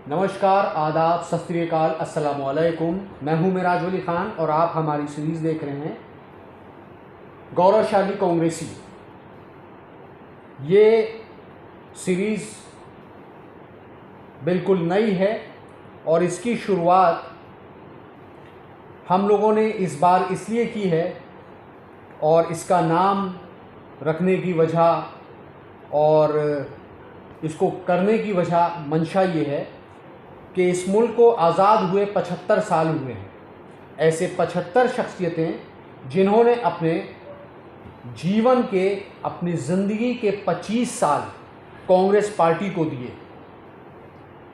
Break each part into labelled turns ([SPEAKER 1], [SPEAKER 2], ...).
[SPEAKER 1] नमस्कार, आदाब, सत श्री अकाल, अस्सलाम वालेकुम। मैं हूं मिराज वली ख़ान और आप हमारी सीरीज़ देख रहे हैं गौरवशाली कांग्रेसी। ये सीरीज़ बिल्कुल नई है और इसकी शुरुआत हम लोगों ने इस बार इसलिए की है और इसका नाम रखने की वजह और इसको करने की वजह मंशा ये है कि इस मुल्क को आज़ाद हुए 75 साल हुए हैं। ऐसे 75 शख्सियतें जिन्होंने अपने जीवन के, अपनी ज़िंदगी के 25 साल कांग्रेस पार्टी को दिए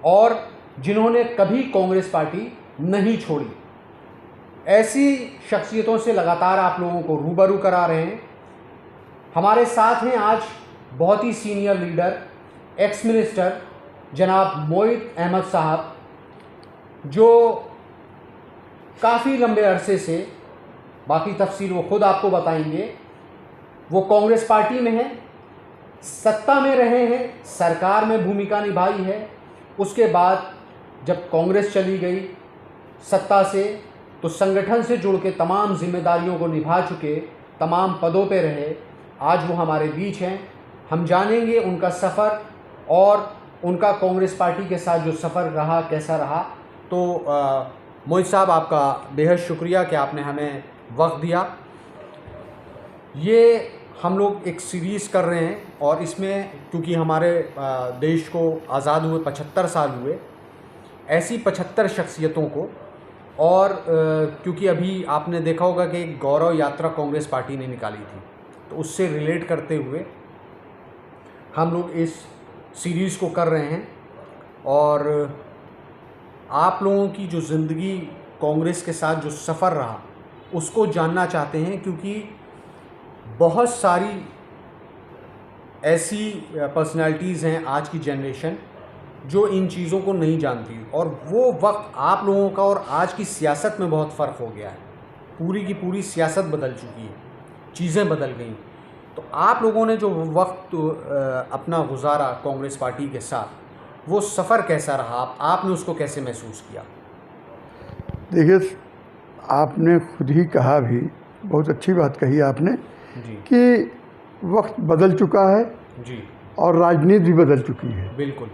[SPEAKER 1] और जिन्होंने कभी कांग्रेस पार्टी नहीं छोड़ी, ऐसी शख्सियतों से लगातार आप लोगों को रूबरू करा रहे हैं। हमारे साथ हैं आज बहुत ही सीनियर लीडर, एक्स मिनिस्टर जनाब मोहित अहमद साहब, जो काफ़ी लंबे अरसे से, बाकी तफसील वो ख़ुद आपको बताएंगे, वो कांग्रेस पार्टी में हैं, सत्ता में रहे हैं, सरकार में भूमिका निभाई है। उसके बाद जब कांग्रेस चली गई सत्ता से, तो संगठन से जुड़ के तमाम जिम्मेदारियों को निभा चुके, तमाम पदों पे रहे। आज वो हमारे बीच हैं। हम जानेंगे उनका सफ़र और उनका कांग्रेस पार्टी के साथ जो सफ़र रहा कैसा रहा। तो मोहित साहब, आपका बेहद शुक्रिया कि आपने हमें वक्त दिया। ये हम लोग एक सीरीज़ कर रहे हैं और इसमें क्योंकि हमारे देश को आज़ाद हुए 75 साल हुए, ऐसी 75 शख्सियतों को, और क्योंकि अभी आपने देखा होगा कि एक गौरव यात्रा कांग्रेस पार्टी ने निकाली थी, तो उससे रिलेट करते हुए हम लोग इस सीरीज़ को कर रहे हैं और आप लोगों की जो ज़िंदगी कांग्रेस के साथ जो सफ़र रहा उसको जानना चाहते हैं, क्योंकि बहुत सारी ऐसी पर्सनालिटीज़ हैं आज की जनरेशन जो इन चीज़ों को नहीं जानती, और वो वक्त आप लोगों का और आज की सियासत में बहुत फ़र्क हो गया है। पूरी की पूरी सियासत बदल चुकी है, चीज़ें बदल गई। तो आप लोगों ने जो वक्त अपना गुजारा कांग्रेस पार्टी के साथ, वो सफ़र कैसा रहा? आपने उसको कैसे महसूस किया?
[SPEAKER 2] देखिए, आपने खुद ही कहा भी, बहुत अच्छी बात कही आपने
[SPEAKER 1] जी
[SPEAKER 2] कि वक्त बदल चुका है
[SPEAKER 1] जी,
[SPEAKER 2] और राजनीति भी बदल चुकी है।
[SPEAKER 1] बिल्कुल।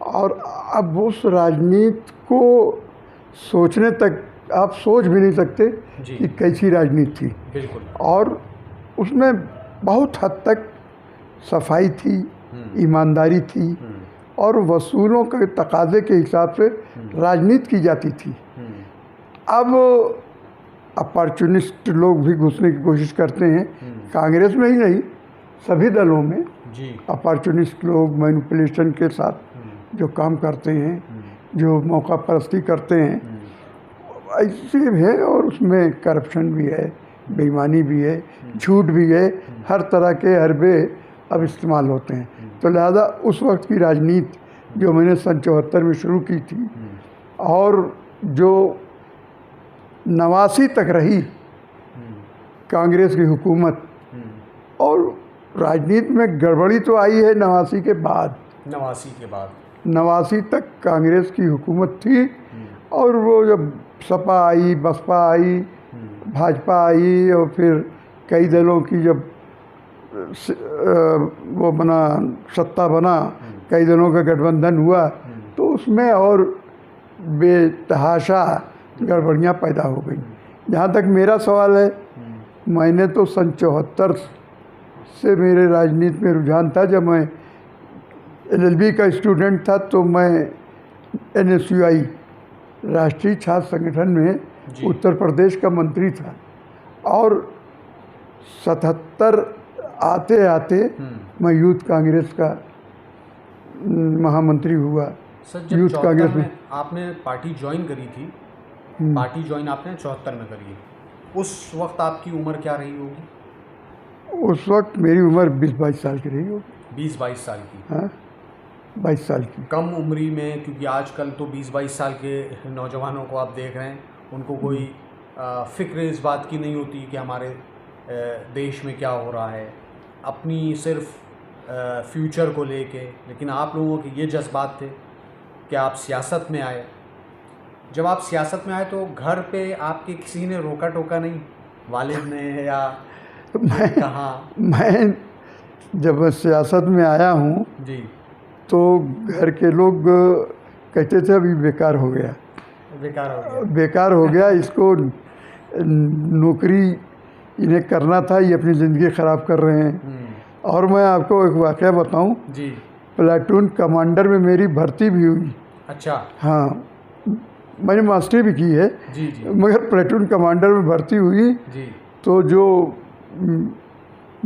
[SPEAKER 2] और अब उस राजनीति को सोचने तक आप सोच भी नहीं सकते
[SPEAKER 1] जी,
[SPEAKER 2] कि कैसी राजनीति थी।
[SPEAKER 1] बिल्कुल।
[SPEAKER 2] और उसमें बहुत हद तक सफाई थी, ईमानदारी थी और वसूलों के तकाजे के हिसाब से राजनीति की जाती थी। अब अपॉर्चुनिस्ट लोग भी घुसने की कोशिश करते हैं, कांग्रेस में ही नहीं, सभी दलों में
[SPEAKER 1] जी,
[SPEAKER 2] अपॉर्चुनिस्ट लोग मैनिपुलेशन के साथ जो काम करते हैं, जो मौका परस्ती करते हैं, ऐसे है। और उसमें करप्शन भी है, बेईमानी भी है, झूठ भी है, हर तरह के हरबे अब इस्तेमाल होते हैं। तो लिहाजा उस वक्त की राजनीति जो मैंने सन 74 में शुरू की थी और जो 89 तक रही कांग्रेस की हुकूमत, और राजनीति में गड़बड़ी तो आई है 89 के बाद। 89 तक कांग्रेस की हुकूमत थी, और वो जब सपा आई, बसपा आई, भाजपा आई और फिर कई दलों की जब वो बना, सत्ता बना, कई दलों का गठबंधन हुआ, तो उसमें और बेतहाशा गड़बड़ियाँ पैदा हो गई। जहाँ तक मेरा सवाल है, मैंने तो सन 74 से मेरे राजनीति में रुझान था। जब मैं LLB का स्टूडेंट था तो मैं NSUI राष्ट्रीय छात्र संगठन में उत्तर प्रदेश का मंत्री था, और 77 आते आते मैं यूथ कांग्रेस का महामंत्री हुआ।
[SPEAKER 1] सर, जब
[SPEAKER 2] यूथ कांग्रेस में
[SPEAKER 1] आपने पार्टी ज्वाइन करी थी, पार्टी ज्वाइन आपने 74 में करी है, उस वक्त आपकी उम्र क्या रही होगी?
[SPEAKER 2] उस वक्त मेरी उम्र 20-22 साल की रही होगी।
[SPEAKER 1] 20-22 साल की?
[SPEAKER 2] हाँ, 22 साल की।
[SPEAKER 1] कम उम्री में, क्योंकि आजकल तो 20-22 साल के नौजवानों को आप देख रहे हैं, उनको कोई फ़िक्र इस बात की नहीं होती कि हमारे देश में क्या हो रहा है, अपनी सिर्फ फ्यूचर को लेके। लेकिन आप लोगों के ये जज्बात थे कि आप सियासत में आए। जब आप सियासत में आए तो घर पे आपके किसी ने रोका टोका नहीं, वालिद ने या कहाँ?
[SPEAKER 2] मैं जब मैं सियासत में आया हूँ
[SPEAKER 1] जी।
[SPEAKER 2] तो घर के लोग कहते थे अभी बेकार हो गया,
[SPEAKER 1] बेकार हो गया।
[SPEAKER 2] बेकार हो गया, इसको नौकरी इन्हें करना था, ये अपनी ज़िंदगी ख़राब कर रहे हैं। और मैं आपको एक वाक़या बताऊं,
[SPEAKER 1] जी।
[SPEAKER 2] प्लाटून कमांडर में मेरी भर्ती भी हुई।
[SPEAKER 1] अच्छा।
[SPEAKER 2] हाँ, मैंने मास्टरी भी की है।
[SPEAKER 1] जी जी।
[SPEAKER 2] मगर प्लाटून कमांडर में भर्ती हुई
[SPEAKER 1] जी।
[SPEAKER 2] तो जो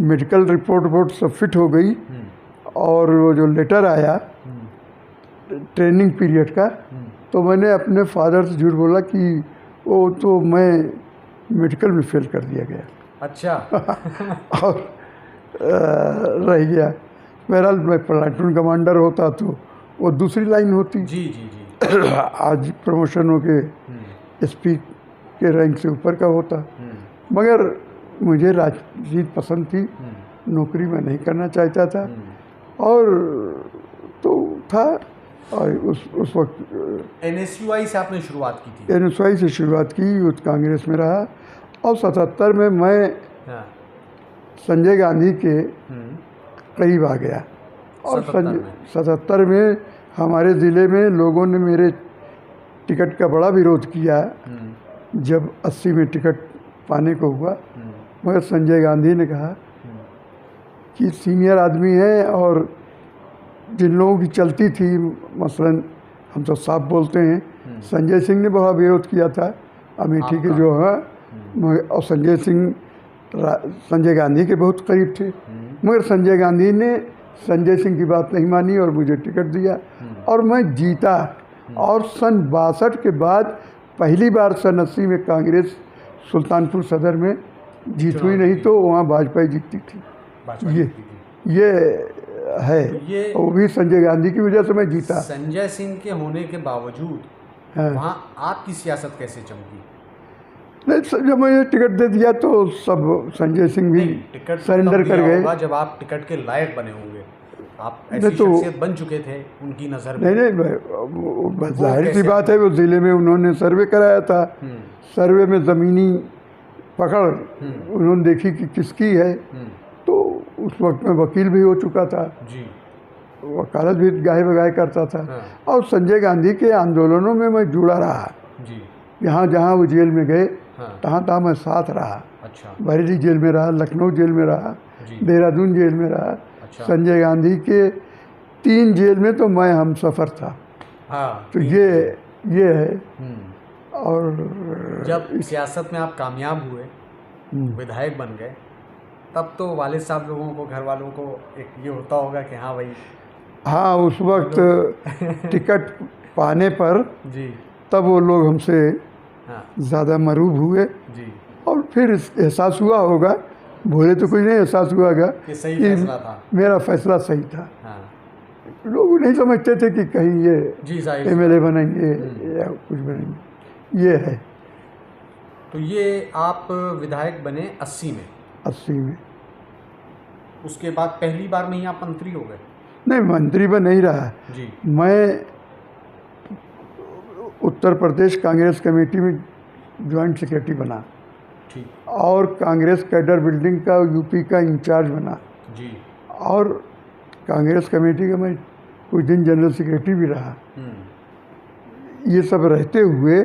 [SPEAKER 2] मेडिकल रिपोर्ट सब फिट हो गई और वो जो लेटर आया ट्रेनिंग पीरियड का, तो मैंने अपने फादर से झूठ बोला कि वो तो मैं मेडिकल में फेल कर दिया गया।
[SPEAKER 1] अच्छा।
[SPEAKER 2] और रह गया। बहरहाल मैं प्लाटून कमांडर होता तो वो दूसरी लाइन होती।
[SPEAKER 1] जी जी जी।
[SPEAKER 2] आज प्रमोशन हो के एसपी के रैंक से ऊपर का होता। मगर मुझे राजनीति पसंद थी, नौकरी में नहीं करना चाहता था। और तो था, और उस वक्त
[SPEAKER 1] NSUI से आपने शुरुआत की थी?
[SPEAKER 2] NSUI से शुरुआत की, यूथ कांग्रेस में रहा। और 77 में मैं संजय गांधी के करीब आ गया। और 77 में हमारे ज़िले में लोगों ने मेरे टिकट का बड़ा विरोध किया जब 80 में टिकट पाने को हुआ। मगर संजय गांधी ने कहा कि सीनियर आदमी है, और जिन लोगों की चलती थी, मसलन हम तो साफ बोलते हैं, संजय सिंह ने बहुत विरोध किया था अमेठी के जो है, और संजय सिंह संजय गांधी के बहुत करीब थे। मगर संजय गांधी ने संजय सिंह की बात नहीं मानी और मुझे टिकट दिया और मैं जीता। और सन 62 के बाद पहली बार सन 80 में कांग्रेस सुल्तानपुर सदर में जीत हुई, नहीं तो वहाँ वाजपेयी जीतती थी। ये है,
[SPEAKER 1] ये
[SPEAKER 2] वो भी संजय गांधी की वजह से मैं जीता।
[SPEAKER 1] संजय सिंह के होने के बावजूद वहाँ आपकी सियासत कैसे चमकी?
[SPEAKER 2] नहीं, जब मैंने टिकट दे दिया तो सब संजय सिंह भी सरेंडर कर गए।
[SPEAKER 1] जब आप टिकट के लायक बने होंगे, आप ऐसी शख्सियत बन चुके थे उनकी नज़र में।
[SPEAKER 2] नहीं, जाहिर सी बात है, वो ज़िले में उन्होंने सर्वे कराया था। सर्वे में ज़मीनी पकड़ उन्होंने देखी कि किसकी है, तो उस वक्त में वकील भी हो चुका था
[SPEAKER 1] जी,
[SPEAKER 2] वकालत भी गाहे बगाहे करता था। और संजय गांधी के आंदोलनों में मैं जुड़ा रहा जी। जहाँ जहाँ वो जेल में गए तहाँ मैं साथ रहा।
[SPEAKER 1] अच्छा।
[SPEAKER 2] बरेली जेल में रहा, लखनऊ जेल में रहा, देहरादून जेल में रहा। अच्छा। संजय गांधी के 3 जेल में तो मैं हम सफ़र था। तो ये है। और
[SPEAKER 1] जब सियासत में आप कामयाब हुए, विधायक बन गए, तब तो वालिद साहब लोगों को, घर वालों को एक ये होता होगा कि हाँ भाई,
[SPEAKER 2] हाँ उस वक्त टिकट पाने पर
[SPEAKER 1] जी
[SPEAKER 2] तब वो लोग हमसे ज़्यादा मरूब हुए जी। और फिर एहसास हुआ होगा, भोले तो कुछ नहीं एहसास हुआ होगा
[SPEAKER 1] कि सही फैसला था,
[SPEAKER 2] मेरा फैसला सही था। लोग नहीं समझते थे कि कहीं ये MLA बनेंगे या कुछ बनेंगे। ये है।
[SPEAKER 1] तो ये आप विधायक बने 80 में?
[SPEAKER 2] 80 में।
[SPEAKER 1] उसके बाद पहली बार में ही आप मंत्री हो गए?
[SPEAKER 2] नहीं, मंत्री में नहीं रहा जी। मैं उत्तर प्रदेश कांग्रेस कमेटी में जॉइंट सेक्रेटरी बना ठीक। और कांग्रेस कैडर बिल्डिंग का यूपी का इंचार्ज बना जी। और कांग्रेस कमेटी का मैं कुछ दिन जनरल सेक्रेटरी भी रहा। ये सब रहते हुए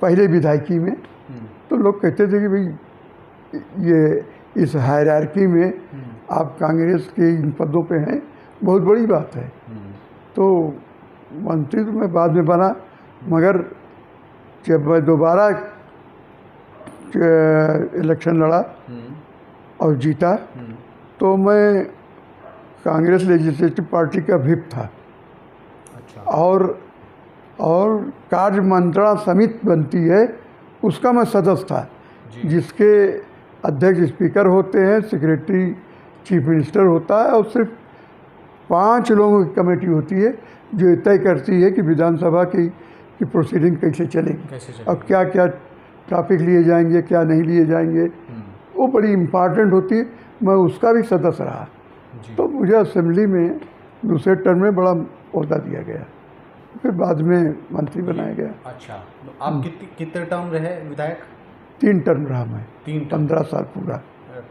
[SPEAKER 2] पहले विधायकी में तो लोग कहते थे कि भाई ये इस हायरार्की में आप कांग्रेस के इन पदों पे हैं, बहुत बड़ी बात है। तो मंत्री तो मैं बाद में बना, मगर जब मैं दोबारा इलेक्शन लड़ा और जीता तो मैं कांग्रेस लेजिस्लेटिव पार्टी का व्हिप था। अच्छा। और कार्य मंत्रणा समिति बनती है, उसका मैं सदस्य था, जिसके अध्यक्ष स्पीकर होते हैं, सेक्रेटरी चीफ मिनिस्टर होता है, और सिर्फ 5 लोगों की कमेटी होती है जो तय करती है कि विधानसभा की प्रोसीडिंग कैसे चलेगी और क्या क्या टॉपिक लिए जाएंगे, क्या नहीं लिए जाएंगे, वो बड़ी इम्पॉर्टेंट होती है। मैं उसका भी सदस्य रहा। तो मुझे असेंबली में दूसरे टर्म में बड़ा ओहदा दिया गया, फिर बाद में मंत्री बनाया गया।
[SPEAKER 1] अच्छा, तो आप कितने टर्म रहे विधायक?
[SPEAKER 2] 3 टर्म रहा मैं,
[SPEAKER 1] 3 टर्म।
[SPEAKER 2] 15 साल पूरा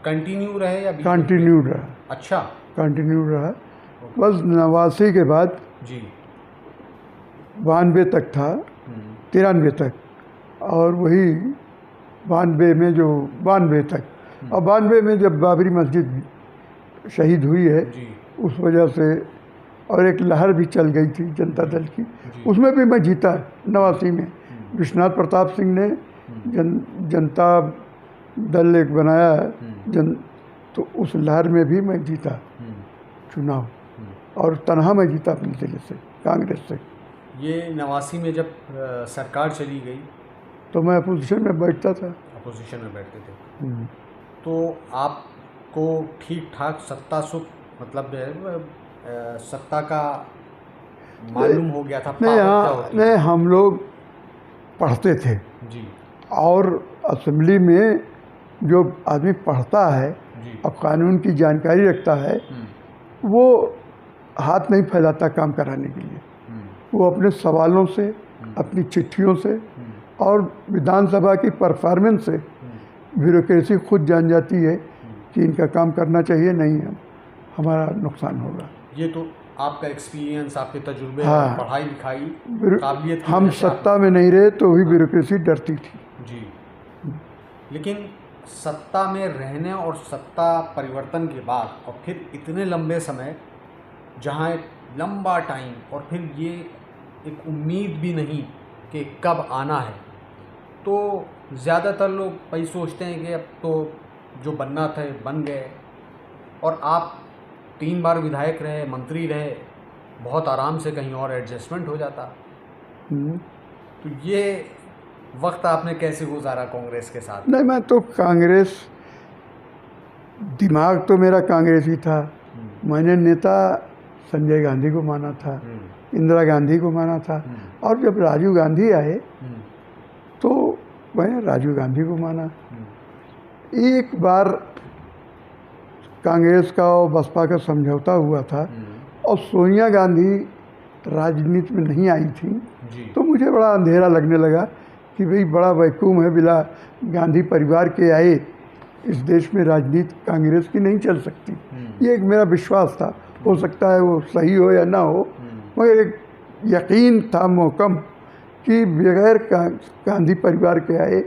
[SPEAKER 1] कंटिन्यू रहे या बीच में?
[SPEAKER 2] कंटिन्यूड रहा।
[SPEAKER 1] अच्छा,
[SPEAKER 2] कंटिन्यूड रहा। बस 89 के बाद
[SPEAKER 1] जी
[SPEAKER 2] 92 तक था, 93 तक, और वही 92 में जो 92 तक, और 92 में जब बाबरी मस्जिद शहीद हुई है
[SPEAKER 1] जी
[SPEAKER 2] उस वजह से, और एक लहर भी चल गई थी जनता दल की, उसमें भी मैं जीता 89 में। विश्वनाथ प्रताप सिंह ने जनता दल एक बनाया तो उस लहर में भी मैं जीता चुनाव, और तनहा मैं जीता अपने जिले से, कांग्रेस से।
[SPEAKER 1] ये 89 में जब सरकार चली गई
[SPEAKER 2] तो मैं अपोजिशन में बैठता था।
[SPEAKER 1] अपोजिशन में बैठते थे, तो आपको ठीक ठाक सत्ता सुख मतलब सत्ता का मालूम हो गया था?
[SPEAKER 2] नहीं,
[SPEAKER 1] क्या
[SPEAKER 2] हाँ,
[SPEAKER 1] होती
[SPEAKER 2] नहीं, हम लोग पढ़ते थे
[SPEAKER 1] जी,
[SPEAKER 2] और असेंबली में जो आदमी पढ़ता है
[SPEAKER 1] जी,
[SPEAKER 2] और कानून की जानकारी रखता है, वो हाथ नहीं फैलाता काम कराने के लिए। वो अपने सवालों से, अपनी चिट्ठियों से और विधानसभा की परफॉर्मेंस से ब्यूरोक्रेसी खुद जान जाती है कि इनका काम करना चाहिए, नहीं है हमारा नुकसान होगा।
[SPEAKER 1] ये तो आपका एक्सपीरियंस, आपके तजुर्बे,
[SPEAKER 2] हाँ,
[SPEAKER 1] पढ़ाई लिखाई, काबिलियत की
[SPEAKER 2] हम
[SPEAKER 1] वजह से
[SPEAKER 2] सत्ता में नहीं रहे तो भी ब्यूरोक्रेसी डरती थी।
[SPEAKER 1] जी, लेकिन सत्ता में रहने और सत्ता परिवर्तन के बाद और फिर इतने लंबे समय, जहाँ एक लंबा टाइम और फिर ये एक उम्मीद भी नहीं कि कब आना है, तो ज़्यादातर लोग वही सोचते हैं कि अब तो जो बनना था बन गए, और आप 3 बार विधायक रहे, मंत्री रहे, बहुत आराम से कहीं और एडजस्टमेंट हो जाता। तो ये वक्त आपने कैसे गुजारा कांग्रेस के साथ?
[SPEAKER 2] नहीं, मैं तो कांग्रेस, दिमाग तो मेरा कांग्रेस ही था। मैंने नेता संजय गांधी को माना था, इंदिरा गांधी को माना था, और जब राजीव गांधी आए तो मैंने राजीव गांधी को माना। एक बार कांग्रेस का और बसपा का समझौता हुआ था और सोनिया गांधी राजनीति में नहीं आई थी, तो मुझे बड़ा अंधेरा लगने लगा कि भाई बड़ा वैक्यूम है, बिना गांधी परिवार के आए इस देश में राजनीति कांग्रेस की नहीं चल सकती। ये एक मेरा विश्वास था, हो सकता है वो सही हो या ना हो, मगर एक यकीन था मोहकम कि बगैर गांधी परिवार के आए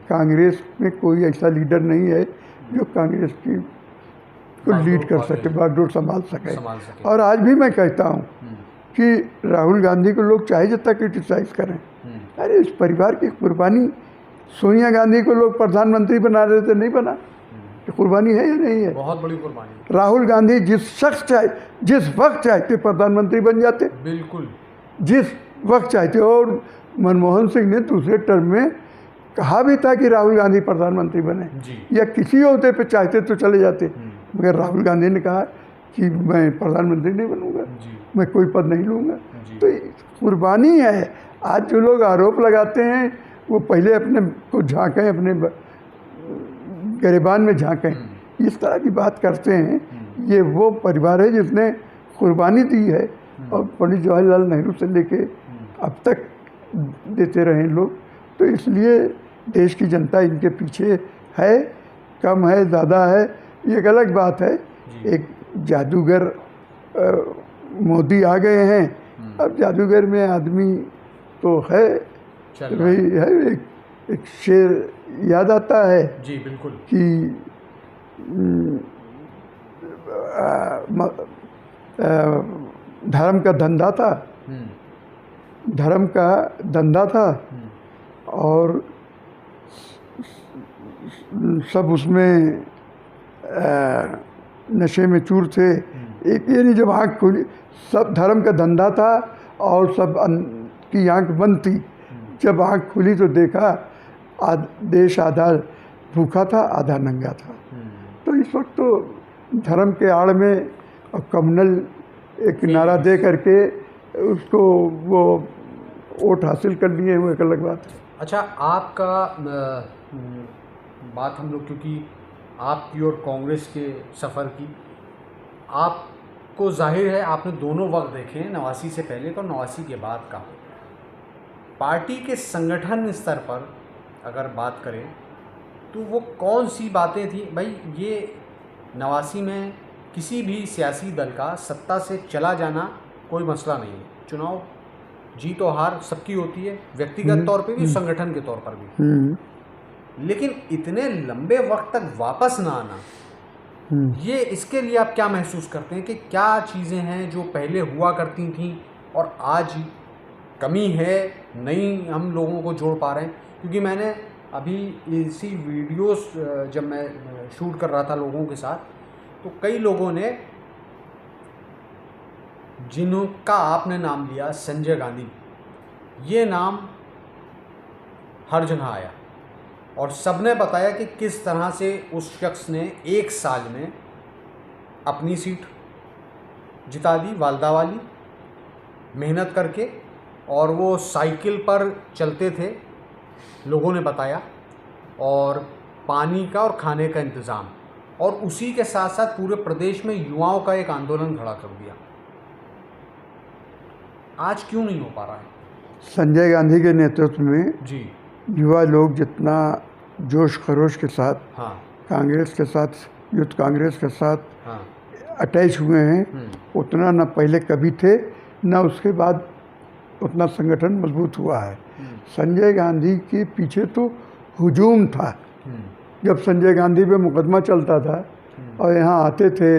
[SPEAKER 2] कांग्रेस में कोई ऐसा लीडर नहीं है जो कांग्रेस की को लीड कर सके, बागडोर संभाल सके। और आज भी मैं कहता हूँ कि राहुल गांधी को लोग चाहे जितना क्रिटिसाइज करें, अरे इस परिवार की कुर्बानी, सोनिया गांधी को लोग प्रधानमंत्री बना रहे थे, नहीं बना, ये कुर्बानी है या नहीं है?
[SPEAKER 1] बहुत बड़ी कुर्बानी।
[SPEAKER 2] राहुल गांधी जिस वक्त चाहते प्रधानमंत्री बन जाते,
[SPEAKER 1] बिल्कुल
[SPEAKER 2] जिस वक्त चाहते। और मनमोहन सिंह ने दूसरे टर्म में कहा भी था कि राहुल गांधी प्रधानमंत्री बने, या किसी ओहदे पे चाहते तो चले जाते, मगर राहुल गांधी ने कहा कि मैं प्रधानमंत्री नहीं बनूंगा, मैं कोई पद नहीं लूँगा। तो कुर्बानी है। आज जो लोग आरोप लगाते हैं वो पहले अपने को झांकें, अपने गिरेबान में झांकें, इस तरह की बात करते हैं। ये वो परिवार है जिसने कुर्बानी दी है, और पंडित जवाहरलाल नेहरू से लेके अब तक देते रहे लोग। तो इसलिए देश की जनता इनके पीछे है, कम है ज़्यादा है ये एक अलग बात है। एक जादूगर मोदी आ गए हैं, अब जादूगर में आदमी तो है, तो भाई है। एक शेर याद आता है
[SPEAKER 1] जी, बिल्कुल,
[SPEAKER 2] कि धर्म का धंधा था, धर्म का धंधा था, और सब उसमें नशे में चूर थे। एक ये नहीं, जब आँख खुली, सब धर्म का धंधा था और सब की आँख बंद थी। जब आँख खुली तो देखा देश आधा भूखा था, आधा नंगा था। तो इस वक्त तो धर्म के आड़ में और कम्युनल एक नारा दे करके उसको वो वोट हासिल कर लिए, वो एक अलग बात है।
[SPEAKER 1] अच्छा, आपका बात हम लोग, क्योंकि आपकी और कांग्रेस के सफ़र की, आप आपको जाहिर है आपने दोनों वक्त देखे हैं, 89 से पहले का और 89 के बाद का। पार्टी के संगठन स्तर पर अगर बात करें तो वो कौन सी बातें थी भाई? ये 89 में किसी भी सियासी दल का सत्ता से चला जाना कोई मसला नहीं है। चुनाव जीत और हार सबकी होती है, व्यक्तिगत तौर पे भी, संगठन के तौर पर भी। लेकिन इतने लंबे वक्त तक वापस ना आना, ये इसके लिए आप क्या महसूस करते हैं कि क्या चीज़ें हैं जो पहले हुआ करती थी और आज कमी है, नहीं हम लोगों को जोड़ पा रहे हैं? क्योंकि मैंने अभी इसी वीडियोस जब मैं शूट कर रहा था लोगों के साथ, तो कई लोगों ने, जिनका आपने नाम लिया संजय गांधी, ये नाम हर जगह आया और सबने बताया कि किस तरह से उस शख्स ने एक साल में अपनी सीट जिता दी, वालदा वाली, मेहनत करके। और वो साइकिल पर चलते थे, लोगों ने बताया, और पानी का और खाने का इंतज़ाम, और उसी के साथ साथ पूरे प्रदेश में युवाओं का एक आंदोलन खड़ा कर दिया। आज क्यों नहीं हो पा रहा है?
[SPEAKER 2] संजय गांधी के नेतृत्व में
[SPEAKER 1] जी,
[SPEAKER 2] युवा लोग जितना जोश खरोश के साथ
[SPEAKER 1] हाँ,
[SPEAKER 2] कांग्रेस के साथ, यूथ कांग्रेस के साथ
[SPEAKER 1] हाँ,
[SPEAKER 2] अटैच हुए हैं, उतना न पहले कभी थे, न उसके बाद उतना संगठन मजबूत हुआ है। संजय गांधी के पीछे तो हुजूम था। जब संजय गांधी पे मुकदमा चलता था और यहाँ आते थे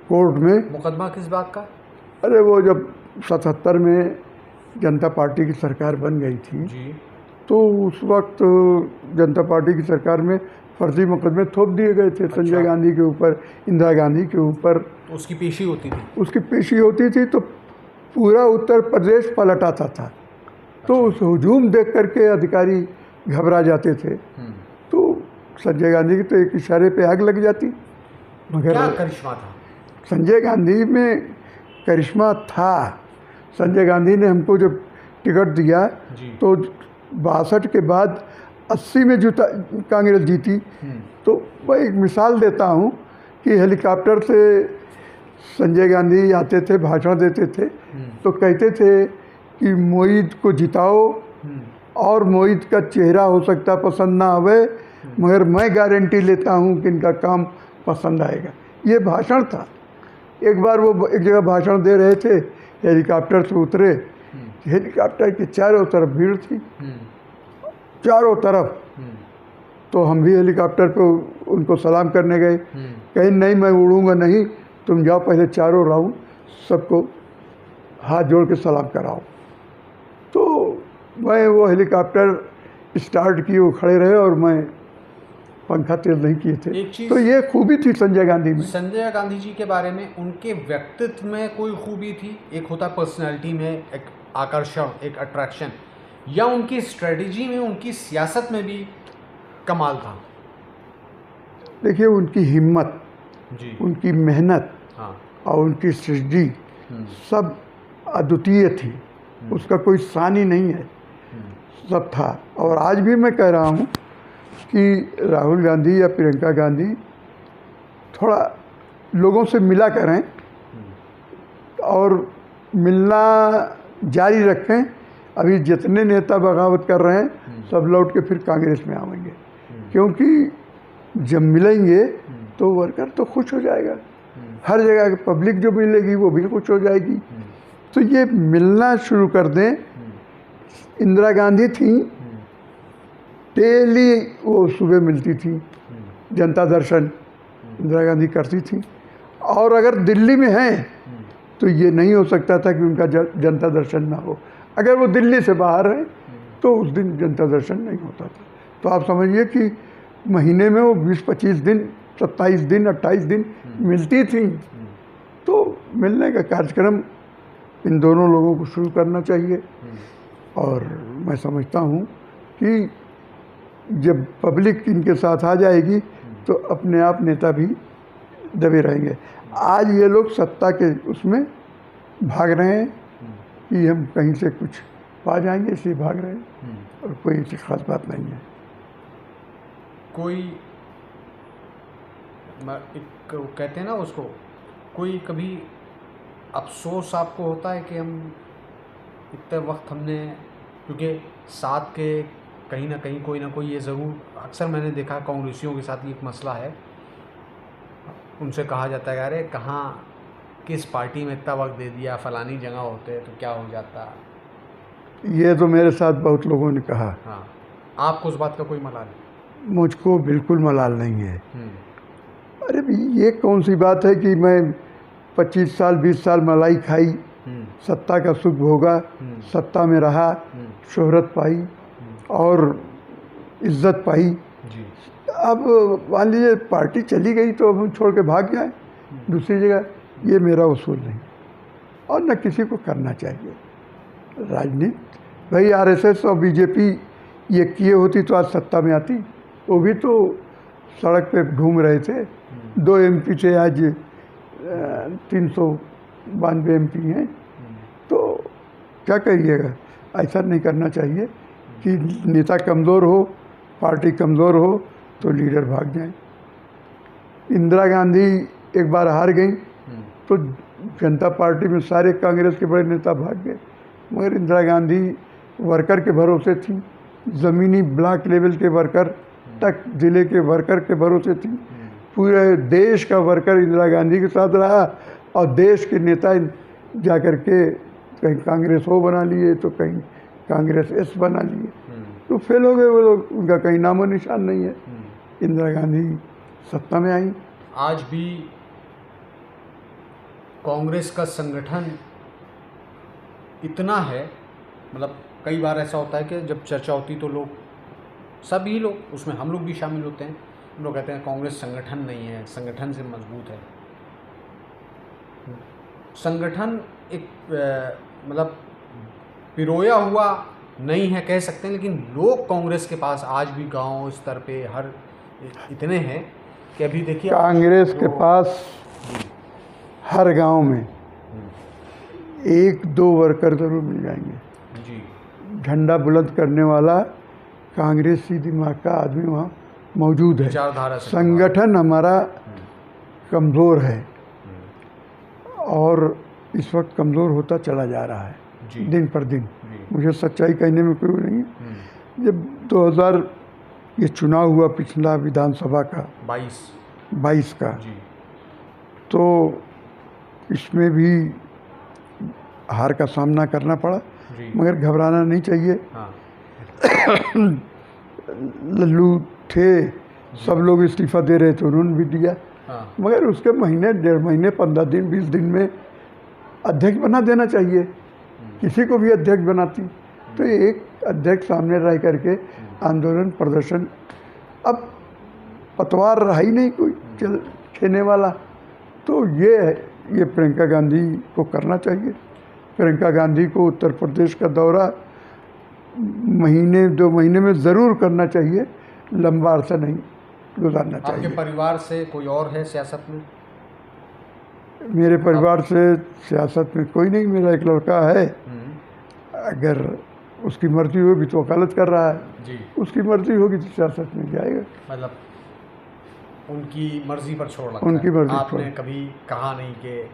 [SPEAKER 2] कोर्ट में।
[SPEAKER 1] मुकदमा किस बात का?
[SPEAKER 2] अरे वो जब 77 में जनता पार्टी की सरकार बन गई थी
[SPEAKER 1] जी,
[SPEAKER 2] तो उस वक्त जनता पार्टी की सरकार में फर्जी मुकदमे थोप दिए गए थे। संजय गांधी के ऊपर, इंदिरा गांधी के ऊपर।
[SPEAKER 1] तो उसकी पेशी होती थी?
[SPEAKER 2] उसकी पेशी होती थी तो पूरा उत्तर प्रदेश पलट आता था। तो उस हुजूम देख करके अधिकारी घबरा जाते थे। तो संजय गांधी की तो एक इशारे पे आग लग जाती। मगर
[SPEAKER 1] क्या करिश्मा था
[SPEAKER 2] संजय गांधी में? करिश्मा था। संजय गांधी ने हमको जब टिकट दिया तो 62 के बाद 80 में जो कांग्रेस जीती, तो मैं एक मिसाल देता हूँ कि हेलीकॉप्टर से संजय गांधी आते थे, भाषण देते थे, तो कहते थे कि मोईद को जिताओ और मोईद का चेहरा हो सकता पसंद ना आवे, मगर मैं गारंटी लेता हूँ कि इनका काम पसंद आएगा। ये भाषण था। एक बार वो एक जगह भाषण दे रहे थे, हेलीकॉप्टर से उतरे, हेलीकॉप्टर के चारों तरफ भीड़ थी, चारों तरफ। तो हम भी हेलीकॉप्टर पे उनको सलाम करने गए। कहीं नहीं, मैं उड़ूंगा नहीं, तुम जाओ पहले चारों राउंड सबको हाथ जोड़ के सलाम कराओ। तो मैं वो हेलीकॉप्टर स्टार्ट किए, वो खड़े रहे और मैं पंखा तेज नहीं किए थे। तो ये खूबी थी संजय गांधी में।
[SPEAKER 1] संजय गांधी जी के बारे में, उनके व्यक्तित्व में कोई खूबी थी? एक होता पर्सनैलिटी में एक आकर्षण, एक अट्रैक्शन, या उनकी स्ट्रेटजी में, उनकी सियासत में भी कमाल था?
[SPEAKER 2] देखिए, उनकी हिम्मत
[SPEAKER 1] जी,
[SPEAKER 2] उनकी मेहनत,
[SPEAKER 1] हाँ,
[SPEAKER 2] और उनकी सृष्टि सब अद्वितीय थी। उसका कोई सानी नहीं है, सब था। और आज भी मैं कह रहा हूँ कि राहुल गांधी या प्रियंका गांधी थोड़ा लोगों से मिला करें और मिलना जारी रखें। अभी जितने नेता बगावत कर रहे हैं सब लौट के फिर कांग्रेस में आएंगे, क्योंकि जब मिलेंगे तो वर्कर तो खुश हो जाएगा, हर जगह पब्लिक जो मिलेगी वो भी खुश हो जाएगी। तो ये मिलना शुरू कर दें। इंदिरा गांधी थी, डेली वो सुबह मिलती थी, जनता दर्शन इंदिरा गांधी करती थी। और अगर दिल्ली में हैं तो ये नहीं हो सकता था कि उनका जनता दर्शन ना हो। अगर वो दिल्ली से बाहर हैं तो उस दिन जनता दर्शन नहीं होता था। तो आप समझिए कि महीने में वो 20-25 दिन, 27 दिन, 28 दिन मिलती थी। तो मिलने का कार्यक्रम इन दोनों लोगों को शुरू करना चाहिए। और मैं समझता हूँ कि जब पब्लिक इनके साथ आ जाएगी तो अपने आप नेता भी दबे रहेंगे। आज ये लोग सत्ता के उसमें भाग रहे हैं कि हम कहीं से कुछ पा जाएंगे, इसलिए भाग रहे हैं, और कोई ऐसी खास बात नहीं है।
[SPEAKER 1] कोई एक कहते हैं ना उसको, कोई कभी अफसोस आपको होता है कि हम इतने वक्त हमने, क्योंकि साथ के कहीं ना कहीं कोई ना कोई ये ज़रूर, अक्सर मैंने देखा कांग्रेसियों के साथ ये एक मसला है, उनसे कहा जाता है अरे कहाँ किस पार्टी में इतना वक्त दे दिया, फलानी जगह होते तो क्या हो जाता।
[SPEAKER 2] ये तो मेरे साथ बहुत लोगों ने कहा।
[SPEAKER 1] हाँ, आपको उस बात का कोई मलाल नहीं?
[SPEAKER 2] मुझको बिल्कुल मलाल नहीं है।
[SPEAKER 1] हम्म।
[SPEAKER 2] अरे भाई ये कौन सी बात है कि मैं 25 साल 20 साल मलाई खाई, सत्ता का सुख भोगा, सत्ता में रहा, शोहरत पाई और इज्जत पाई।
[SPEAKER 1] जी।
[SPEAKER 2] अब मान लीजिए पार्टी चली गई तो अब हम छोड़ के भाग जाएं दूसरी जगह, ये मेरा उसूल नहीं और न किसी को करना चाहिए। राजनीति भाई आरएसएस और बीजेपी ये किए होती तो आज सत्ता में आती। वो भी तो सड़क पे घूम रहे थे। 2 एमपी थे, आज 392 एमपी हैं। तो क्या करिएगा, ऐसा नहीं करना चाहिए कि नेता कमज़ोर हो, पार्टी कमज़ोर हो तो लीडर भाग जाए। इंदिरा गांधी एक बार हार गई तो जनता पार्टी में सारे कांग्रेस के बड़े नेता भाग गए, मगर इंदिरा गांधी वर्कर के भरोसे थी, ज़मीनी ब्लॉक लेवल के वर्कर तक ज़िले के वर्कर के भरोसे थी। पूरे देश का वर्कर इंदिरा गांधी के साथ रहा और देश के नेता जा कर के कहीं कांग्रेस ओ बना लिए तो कहीं कांग्रेस एस बना लिए, तो फेल हो गए वो लोग, उनका कहीं नामो निशान नहीं है। इंदिरा गांधी सत्ता में आई।
[SPEAKER 1] आज भी कांग्रेस का संगठन इतना है, मतलब कई बार ऐसा होता है कि जब चर्चा होती तो लोग, सभी लोग, उसमें हम लोग भी शामिल होते हैं, हम लोग कहते हैं कांग्रेस संगठन नहीं है, संगठन से मजबूत है। संगठन एक मतलब पिरोया हुआ नहीं है कह सकते हैं, लेकिन लोग कांग्रेस के पास आज भी गांव स्तर पे हर इतने हैं कि अभी देखिए
[SPEAKER 2] कांग्रेस के पास हर गांव में 1-2 वर्कर ज़रूर मिल जाएंगे
[SPEAKER 1] जी,
[SPEAKER 2] झंडा बुलंद करने वाला कांग्रेसी दिमाग का आदमी वहाँ मौजूद है।
[SPEAKER 1] विचारधारा से
[SPEAKER 2] संगठन हमारा कमज़ोर है और इस वक्त कमज़ोर होता चला जा रहा है
[SPEAKER 1] जी,
[SPEAKER 2] दिन पर दिन।
[SPEAKER 1] जी।
[SPEAKER 2] मुझे सच्चाई कहने में कोई नहीं है। जब 2000 ये चुनाव हुआ पिछला विधानसभा का 22 का
[SPEAKER 1] जी,
[SPEAKER 2] तो इसमें भी हार का सामना करना पड़ा,
[SPEAKER 1] जी।
[SPEAKER 2] मगर घबराना नहीं चाहिए।
[SPEAKER 1] हाँ,
[SPEAKER 2] लल्लू थे, सब लोग इस्तीफ़ा दे रहे थे, उन्होंने भी दिया,
[SPEAKER 1] हाँ,
[SPEAKER 2] मगर उसके महीने 1.5 महीने 15 दिन 20 दिन में अध्यक्ष बना देना चाहिए। किसी को भी अध्यक्ष बनाती तो एक अध्यक्ष सामने रह करके आंदोलन प्रदर्शन, अब पतवार रहा ही नहीं कोई चल खेने वाला, तो ये प्रियंका गांधी को करना चाहिए। प्रियंका गांधी को उत्तर प्रदेश का दौरा 1-2 महीने में ज़रूर करना चाहिए, लंबा अरसा नहीं गुजारना चाहिए।
[SPEAKER 1] आपके परिवार से कोई और है सियासत में?
[SPEAKER 2] मेरे परिवार से सियासत में कोई नहीं, मेरा एक लड़का है, अगर उसकी मर्जी होगी तो वकालत कर रहा है
[SPEAKER 1] जी,
[SPEAKER 2] उसकी मर्जी होगी तो सियासत में जाएगा।
[SPEAKER 1] मतलब उनकी मर्जी पर छोड़ रखा
[SPEAKER 2] उनकी
[SPEAKER 1] है।
[SPEAKER 2] मर्जी
[SPEAKER 1] आपने
[SPEAKER 2] पर।
[SPEAKER 1] कभी कहा नहीं कि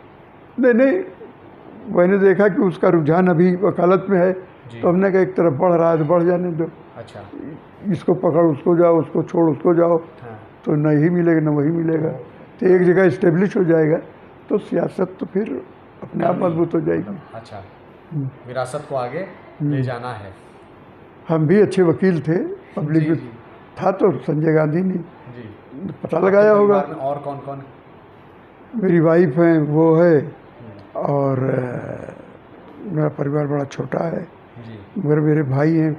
[SPEAKER 2] नहीं, मैंने देखा कि उसका रुझान अभी वकालत में है,
[SPEAKER 1] जी,
[SPEAKER 2] तो हमने कहा एक तरफ बढ़ रहा है तो बढ़ जाने दो,
[SPEAKER 1] अच्छा,
[SPEAKER 2] इसको पकड़ उसको जाओ, उसको छोड़ उसको जाओ,
[SPEAKER 1] हाँ,
[SPEAKER 2] तो न ही मिलेगा न वही मिलेगा, तो एक जगह इस्टेब्लिश हो जाएगा तो सियासत तो फिर अपने आप मजबूत हो जाएगी।
[SPEAKER 1] अच्छा, विरासत को आगे ले जाना है।
[SPEAKER 2] हम भी अच्छे वकील थे, पब्लिक
[SPEAKER 1] जी,
[SPEAKER 2] में
[SPEAKER 1] जी,
[SPEAKER 2] था तो संजय गांधी ने
[SPEAKER 1] जी।
[SPEAKER 2] पता लगाया
[SPEAKER 1] आपके
[SPEAKER 2] होगा।
[SPEAKER 1] परिवार में और कौन कौन?
[SPEAKER 2] मेरी वाइफ है, वो है, और मेरा परिवार बड़ा छोटा है,
[SPEAKER 1] जी,
[SPEAKER 2] मगर मेरे भाई हैं,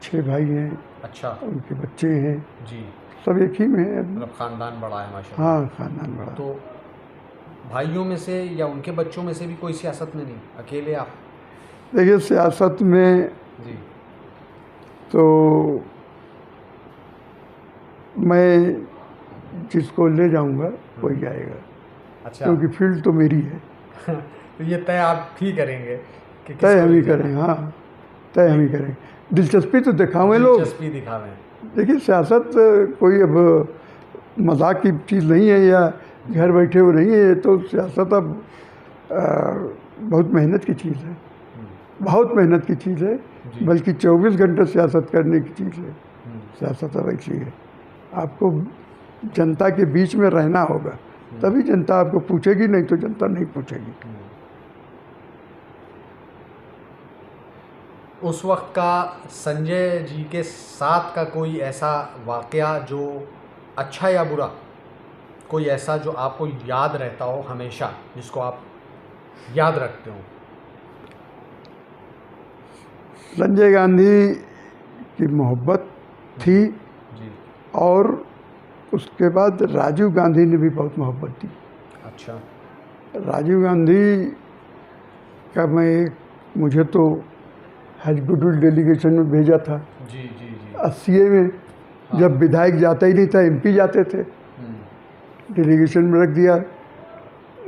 [SPEAKER 2] 6 भाई हैं,
[SPEAKER 1] अच्छा,
[SPEAKER 2] उनके बच्चे हैं,
[SPEAKER 1] जी,
[SPEAKER 2] सब एक ही में हैं।
[SPEAKER 1] मतलब खानदान बड़ा है माशाल्लाह।
[SPEAKER 2] हाँ, खानदान बड़ा।
[SPEAKER 1] तो भाइयों में से या उनके बच्चों में से भी कोई सियासत में नहीं, अकेले आप?
[SPEAKER 2] देखिए सियासत में
[SPEAKER 1] जी,
[SPEAKER 2] तो मैं जिसको ले जाऊंगा वही जाएगा,
[SPEAKER 1] अच्छा।
[SPEAKER 2] क्योंकि फील्ड तो मेरी है।
[SPEAKER 1] तो ये तय आप ही करेंगे कि
[SPEAKER 2] तय
[SPEAKER 1] किसको
[SPEAKER 2] हम ही
[SPEAKER 1] ले जाना?
[SPEAKER 2] करें, हाँ, तय हम ही करें। दिलचस्पी तो दिखावें लोग।
[SPEAKER 1] दिलचस्पी दिखावें।
[SPEAKER 2] देखिए सियासत कोई अब मजाक की चीज़ नहीं है या घर बैठे हो नहीं है। ये तो सियासत अब बहुत मेहनत की चीज़ है, बहुत मेहनत की चीज़ है, बल्कि 24 घंटे सियासत करने की चीज़ है। सियासत अब ऐसी है, आपको जनता के बीच में रहना होगा, तभी जनता आपको पूछेगी, नहीं तो जनता नहीं पूछेगी।
[SPEAKER 1] उस वक्त का संजय जी के साथ का कोई ऐसा वाकया जो अच्छा या बुरा, कोई ऐसा जो आपको याद रहता हो हमेशा, जिसको आप याद रखते हो?
[SPEAKER 2] संजय गांधी की मोहब्बत थी
[SPEAKER 1] जी।
[SPEAKER 2] और उसके बाद राजीव गांधी ने भी बहुत मोहब्बत दी।
[SPEAKER 1] अच्छा।
[SPEAKER 2] राजीव गांधी का मुझे तो हज गुडविल डेलीगेशन में भेजा था।
[SPEAKER 1] जी जी जी।
[SPEAKER 2] 80 में जब विधायक जाता ही नहीं था, एमपी जाते थे, डेलीगेशन में रख दिया।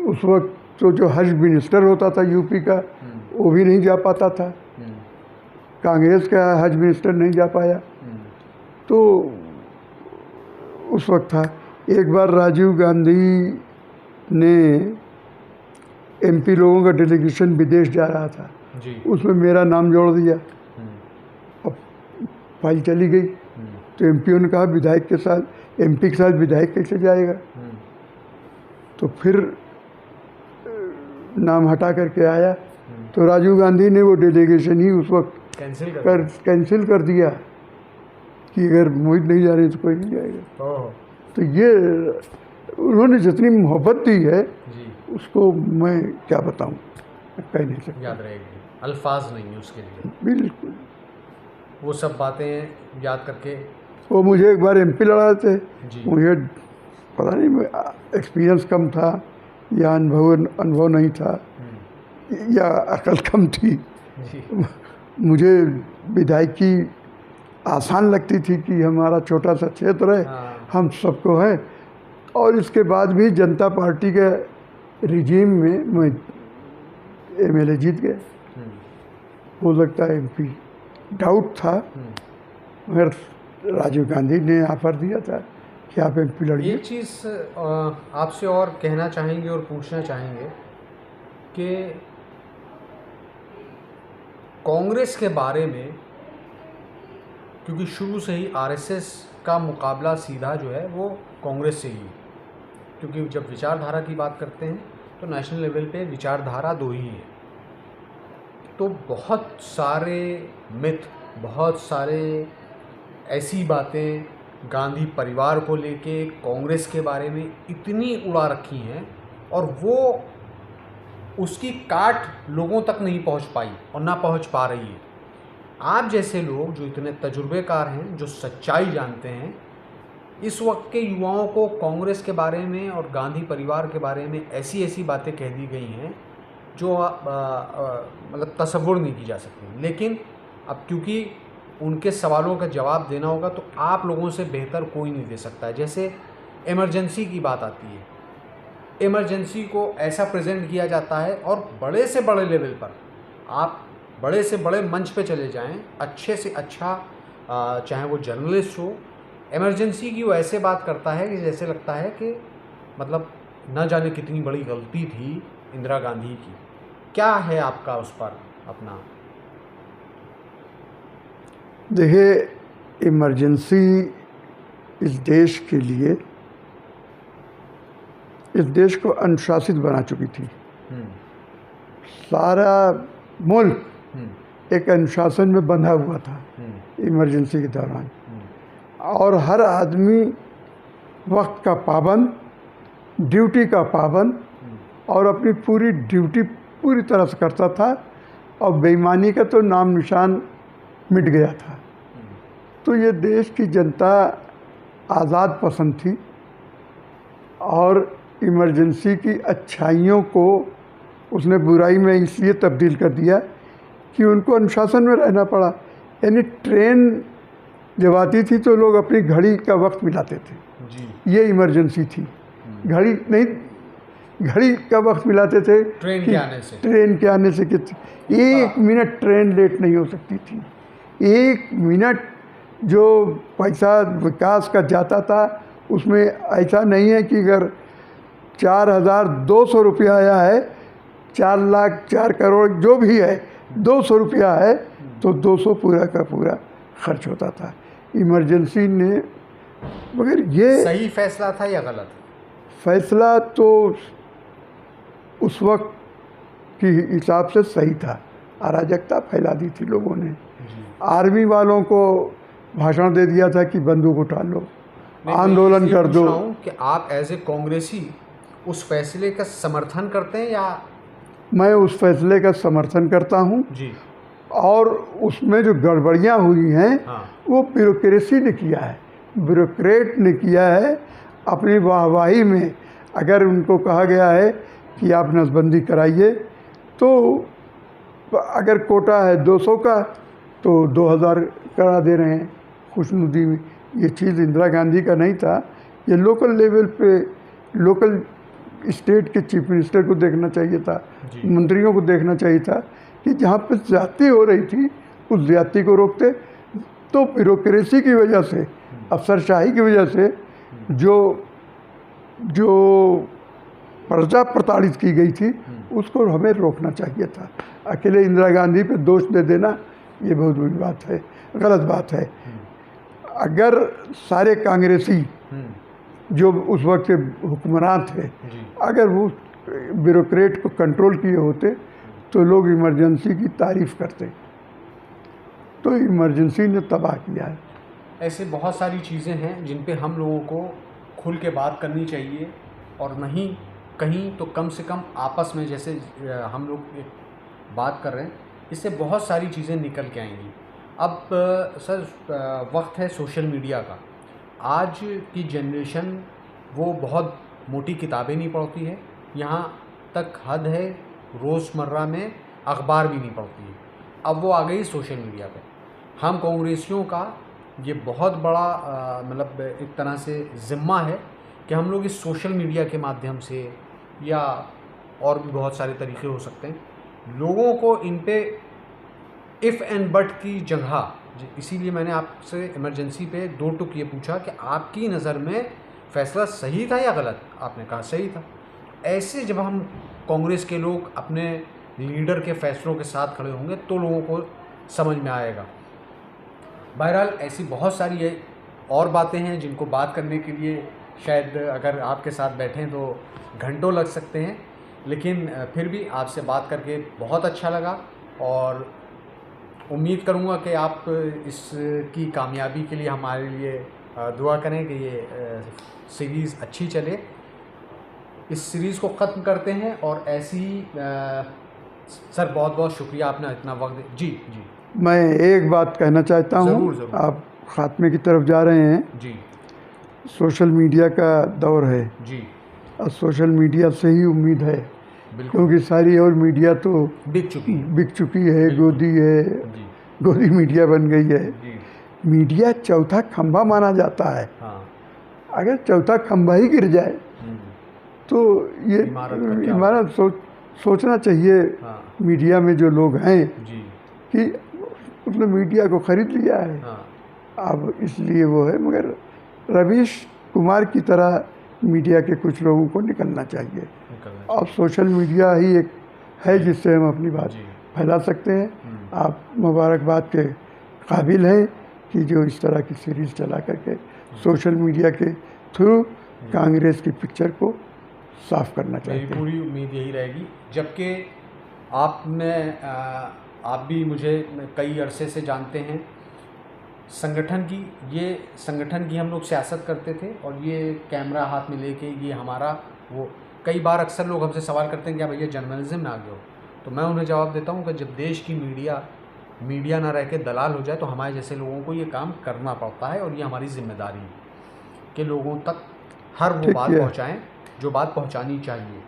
[SPEAKER 2] उस वक्त तो जो हज मिनिस्टर होता था यूपी का, वो भी नहीं जा पाता था, कांग्रेस का हज मिनिस्टर नहीं जा पाया। तो उस वक्त था, एक बार राजीव गांधी ने एमपी लोगों का डेलीगेशन विदेश जा रहा था
[SPEAKER 1] जी।
[SPEAKER 2] उसमें मेरा नाम जोड़ दिया। अब फाइल चली गई तो एमपीओ ने कहा विधायक के साथ, एमपी के साथ विधायक कैसे जाएगा? तो फिर नाम हटा करके आया, तो राजीव गांधी ने वो डेलीगेशन ही उस वक्त कैंसिल कर दिया कि अगर मोहित नहीं जा रहे तो कोई नहीं जाएगा। तो ये उन्होंने जितनी मोहब्बत दी है उसको मैं क्या बताऊं, कह नहीं सकता।
[SPEAKER 1] याद रहेगी, अल्फाज नहीं है उसके लिए।
[SPEAKER 2] बिल्कुल।
[SPEAKER 1] वो सब बातें याद करके,
[SPEAKER 2] वो मुझे एक बार एमपी लड़ा थे, मुझे पता नहीं एक्सपीरियंस कम था या अनुभव नहीं था या अकल कम थी। मुझे विधायकी आसान लगती थी कि हमारा छोटा सा क्षेत्र है, हम सबको है, और इसके बाद भी जनता पार्टी के रिजीम में मैं एमएलए जीत गए। हो सकता है एमपी, डाउट था, मगर राजीव गांधी ने ऑफर दिया था कि आप एमपी लड़िए।
[SPEAKER 1] एक चीज़ आपसे और कहना चाहेंगे और पूछना चाहेंगे कि कांग्रेस के बारे में, क्योंकि शुरू से ही आरएसएस का मुकाबला सीधा जो है वो कांग्रेस से ही है, क्योंकि जब विचारधारा की बात करते हैं तो नेशनल लेवल पे विचारधारा दो ही है। तो बहुत सारे मिथ, बहुत सारे ऐसी बातें गांधी परिवार को लेके, कांग्रेस के बारे में इतनी उड़ा रखी हैं, और वो उसकी काट लोगों तक नहीं पहुंच पाई और ना पहुंच पा रही है। आप जैसे लोग जो इतने तजुर्बेकार हैं, जो सच्चाई जानते हैं, इस वक्त के युवाओं को कांग्रेस के बारे में और गांधी परिवार के बारे में ऐसी ऐसी बातें कह दी गई हैं जो मतलब तसव्वुर नहीं की जा सकती। लेकिन अब क्योंकि उनके सवालों का जवाब देना होगा तो आप लोगों से बेहतर कोई नहीं दे सकता है। जैसे इमरजेंसी की बात आती है, इमरजेंसी को ऐसा प्रेजेंट किया जाता है, और बड़े से बड़े लेवल पर आप बड़े से बड़े मंच पे चले जाएं, अच्छे से अच्छा चाहे वो जर्नलिस्ट हो, इमरजेंसी की वो ऐसे बात करता है कि जैसे लगता है कि मतलब न जाने कितनी बड़ी गलती थी इंदिरा गांधी की। क्या है आपका उस पर अपना?
[SPEAKER 2] देखिए, इमरजेंसी इस देश के लिए, इस देश को अनुशासित बना चुकी थी। सारा मुल्क एक अनुशासन में बंधा हुआ था इमरजेंसी के दौरान, और हर आदमी वक्त का पाबंद, ड्यूटी का पाबंद, और अपनी पूरी ड्यूटी पूरी तरह से करता था, और बेईमानी का तो नाम निशान मिट गया था। तो ये देश की जनता आज़ाद पसंद थी, और इमरजेंसी की अच्छाइयों को उसने बुराई में इसलिए तब्दील कर दिया कि उनको अनुशासन में रहना पड़ा। यानी ट्रेन जब आती थी तो लोग अपनी घड़ी का वक्त मिलाते थे
[SPEAKER 1] जी।
[SPEAKER 2] ये इमरजेंसी थी। घड़ी नहीं, घड़ी का वक्त मिलाते थे
[SPEAKER 1] ट्रेन के आने से।
[SPEAKER 2] ट्रेन के आने से कितनी, 1 मिनट ट्रेन लेट नहीं हो सकती थी। 1 मिनट जो पैसा विकास का जाता था उसमें ऐसा नहीं है कि अगर 4,200 रुपया आया है, 4 लाख 4 करोड़ जो भी है, 200 रुपया है तो 200 पूरा का पूरा खर्च होता था। इमरजेंसी ने, मगर ये
[SPEAKER 1] सही फैसला था या गलत?
[SPEAKER 2] फैसला तो उस वक्त के हिसाब से सही था। अराजकता फैला दी थी लोगों ने। आर्मी वालों को भाषण दे दिया था कि बंदूक उठा लो, आंदोलन कर दो।
[SPEAKER 1] कि आप एज ए कांग्रेसी उस फैसले का समर्थन करते हैं या?
[SPEAKER 2] मैं उस फैसले का समर्थन करता हूँ
[SPEAKER 1] जी।
[SPEAKER 2] और उसमें जो गड़बड़ियाँ हुई हैं,
[SPEAKER 1] हाँ।
[SPEAKER 2] वो ब्यूरोक्रेसी ने किया है, ब्यूरोक्रेट ने किया है। अपनी वाहवाही में अगर उनको कहा गया है कि आप नसबंदी कराइए, तो अगर कोटा है 200 का तो 2,000 करा दे रहे हैं खुशनुदी में। ये चीज़ इंदिरा गांधी का नहीं था, ये लोकल लेवल पे, लोकल स्टेट के चीफ मिनिस्टर को देखना चाहिए था, मंत्रियों को देखना चाहिए था कि जहाँ पे ज्यादती हो रही थी उस ज्यादती को रोकते। तो ब्यूरोक्रेसी की वजह से, अफसरशाही की वजह से जो प्रजा प्रताड़ित की गई थी उसको हमें रोकना चाहिए था। अकेले इंदिरा गांधी पे दोष दे देना ये बहुत बड़ी बात है, गलत बात है। अगर सारे कांग्रेसी जो उस वक्त के हुक्मरान थे, अगर वो ब्यूरोक्रेट को कंट्रोल किए होते तो लोग इमरजेंसी की तारीफ करते। तो इमरजेंसी ने तबाह किया है।
[SPEAKER 1] ऐसे बहुत सारी चीज़ें हैं जिन पे हम लोगों को खुल के बात करनी चाहिए, और नहीं कहीं तो कम से कम आपस में, जैसे हम लोग बात कर रहे हैं, इससे बहुत सारी चीज़ें निकल के आएंगी। अब सर वक्त है सोशल मीडिया का। आज की जनरेशन वो बहुत मोटी किताबें नहीं पढ़ती है, यहाँ तक हद है रोज़मर्रा में अखबार भी नहीं पढ़ती है। अब वो आ गई सोशल मीडिया पे। हम कांग्रेसियों का ये बहुत बड़ा मतलब एक तरह से ज़िम्मा है कि हम लोग इस सोशल मीडिया के माध्यम से, या और भी बहुत सारे तरीके हो सकते हैं, लोगों को इन पे इफ़ एंड बट की जगह, इसीलिए मैंने आपसे इमरजेंसी पे 2 टुक ये पूछा कि आपकी नज़र में फ़ैसला सही था या गलत? आपने कहा सही था। ऐसे जब हम कांग्रेस के लोग अपने लीडर के फैसलों के साथ खड़े होंगे तो लोगों को समझ में आएगा। बहरहाल ऐसी बहुत सारी और बातें हैं जिनको बात करने के लिए शायद अगर आपके साथ बैठें तो घंटों लग सकते हैं, लेकिन फिर भी आपसे बात करके बहुत अच्छा लगा, और उम्मीद करूँगा कि आप इसकी कामयाबी के लिए हमारे लिए दुआ करें कि ये सीरीज़ अच्छी चले। इस सीरीज़ को ख़त्म करते हैं, और ऐसी सर बहुत बहुत शुक्रिया, आपने इतना वक्त। जी जी,
[SPEAKER 2] मैं एक बात कहना चाहता हूँ।
[SPEAKER 1] ज़रूर।
[SPEAKER 2] आप ख़ात्मे की तरफ जा रहे हैं
[SPEAKER 1] जी।
[SPEAKER 2] सोशल मीडिया का दौर है
[SPEAKER 1] जी।
[SPEAKER 2] और सोशल मीडिया से ही उम्मीद है,
[SPEAKER 1] बिल्कुल,
[SPEAKER 2] क्योंकि सारी और मीडिया तो
[SPEAKER 1] बिक चुकी
[SPEAKER 2] है, गोदी है, गोदी मीडिया बन गई है।
[SPEAKER 1] जी।
[SPEAKER 2] मीडिया चौथा खंभा माना जाता है।
[SPEAKER 1] हाँ।
[SPEAKER 2] अगर चौथा खंभा ही गिर जाए तो ये इमारत सोचना चाहिए।
[SPEAKER 1] हाँ।
[SPEAKER 2] मीडिया में जो लोग हैं
[SPEAKER 1] जी।
[SPEAKER 2] कि उसने मीडिया को खरीद लिया है।
[SPEAKER 1] हाँ।
[SPEAKER 2] अब इसलिए वो है, मगर रवीश कुमार की तरह मीडिया के कुछ लोगों को निकलना चाहिए। अब सोशल मीडिया ही एक है जिससे हम अपनी बात फैला सकते हैं। आप मुबारकबाद के काबिल हैं कि जो इस तरह की सीरीज़ चला करके सोशल मीडिया के थ्रू कांग्रेस की पिक्चर को साफ करना चाहिए।
[SPEAKER 1] मेरी पूरी उम्मीद यही रहेगी, जबकि आप भी मुझे कई अरसे से जानते हैं। संगठन की हम लोग सियासत करते थे, और ये कैमरा हाथ में लेके ये हमारा वो, कई बार अक्सर लोग हमसे सवाल करते हैं क्या भैया जर्नलिज्म में आ गए हो, तो मैं उन्हें जवाब देता हूँ कि जब देश की मीडिया ना रह के दलाल हो जाए तो हमारे जैसे लोगों को ये काम करना पड़ता है, और ये हमारी जिम्मेदारी है कि लोगों तक हर वो बात पहुँचाएँ जो बात पहुँचानी चाहिए।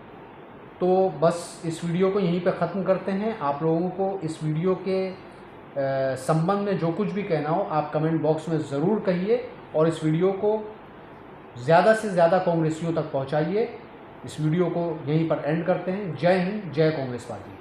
[SPEAKER 1] तो बस इस वीडियो को यहीं पे ख़त्म करते हैं। आप लोगों को इस वीडियो के संबंध में जो कुछ भी कहना हो आप कमेंट बॉक्स में ज़रूर कहिए, और इस वीडियो को ज़्यादा से ज़्यादा कांग्रेसियों तक पहुँचाइए। इस वीडियो को यहीं पर एंड करते हैं। जय हिंद, जय कांग्रेस पार्टी।